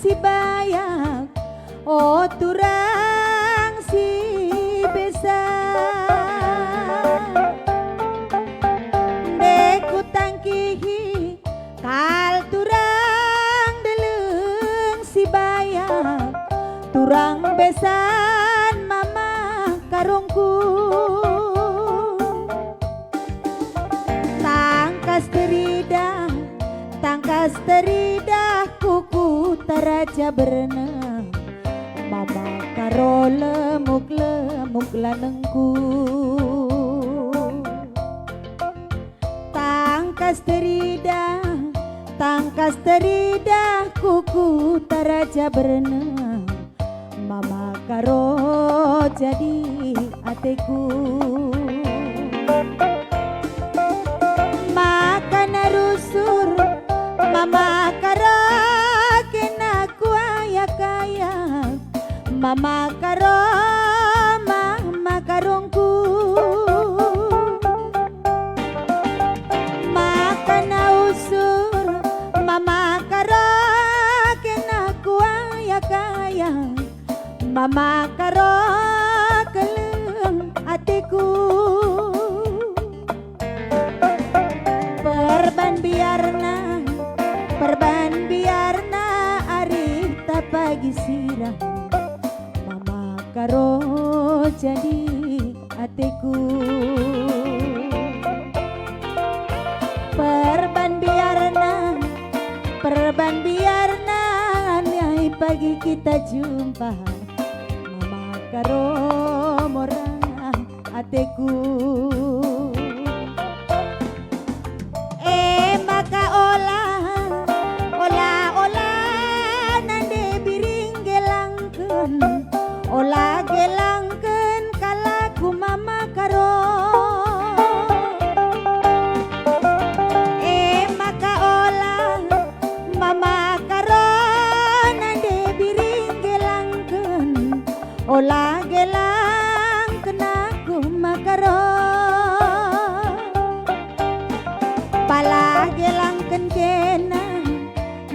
si bayak, oh turang si besar. Deku tangkihi kal turang deleng si bayak, turang besan mama karungku. Tangkas teridah kuku taraja berenang, mama karo lemuk lanengku. Tangkas teridah kuku taraja berenang, mama karo jadi ateku. Makan rusur mama karo kena kuayak-ayak, mama karo mama karongku. Makan usur mama karo kena kuayak-ayak, mama karo keleng hatiku. Perban biarna ari tak pagi sirah, mama karo jadi hatiku. Perban biarna hari pagi kita jumpa, mama karo morang hatiku. Maka ola nande biring gelangken, ola gelangken kalaku mama karo. Maka ola mama karo nande biring gelangken, ola gelangken aku makaro. Pala gelangken kena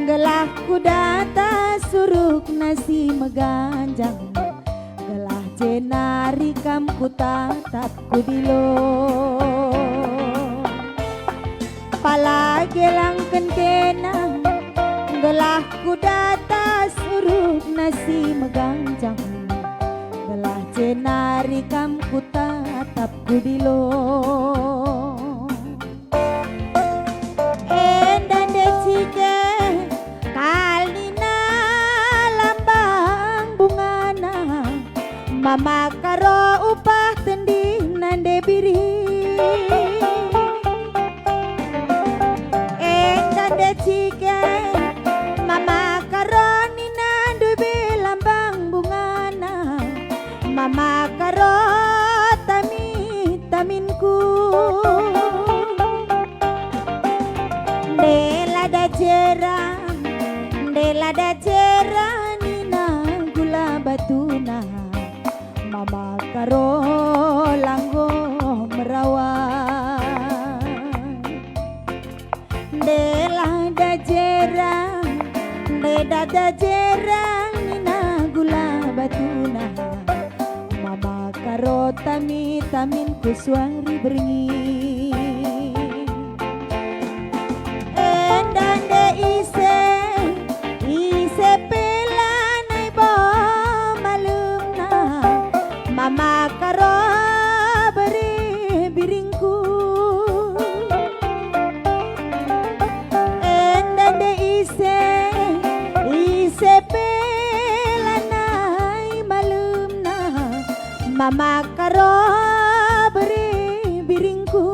gelah kudata suruk nasi meganjang, gelah jenari kam ku tatap kudilo. Pala gelangken kena gelah kudata suruk nasi meganjang, gelah jenari kam ku tatap kudilo. Mama karo upah tending nande biri, nande cike mama karo nina dubi lambang bungana, mama karo taminku. Dela da jera nina gula batuna, mama karo langgo merawat. Dela da jera nina gula batuna, mama karo tamin kuswari beringi. Endande ise pelanai bo malumna, mama karo beri biringku. Endande ise pelanai malumna, mama karo beri biringku.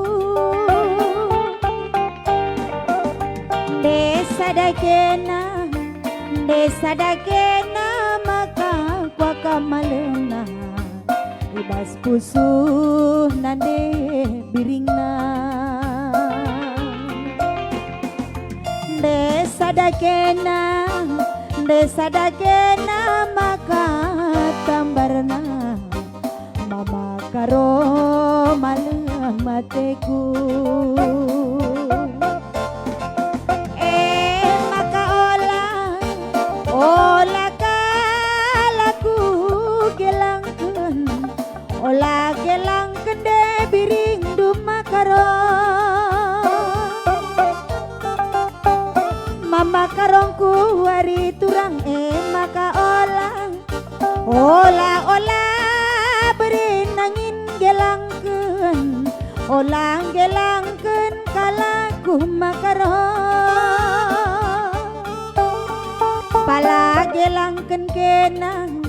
Desa dakena maka kwa kamalena, ibas pusuh nande biringna. Desa dakena maka tambarna, mama karo malam mateku. Oh Ola-ola beri nangin gelangkeun, olang gelangkeun kalaku makaro. Pala gelangkeun kenang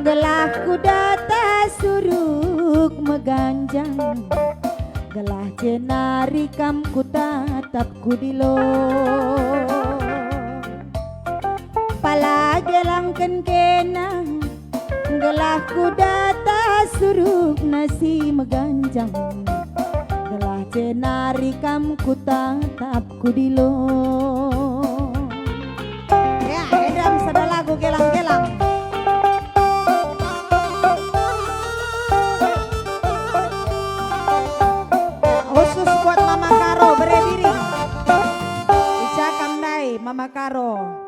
gelah kudata suruk meganjang, gelah cenari kam ku tatap ku dilo. Pala gelangkeun kenang gelah kudata suruk nasi meganjang, gelah cenari kam ku tatap ku dilo. Ya, edam sada lagu gelang-gelang. Khusus buat Mama Karo berdiri. Ica Kamdai Mama Karo.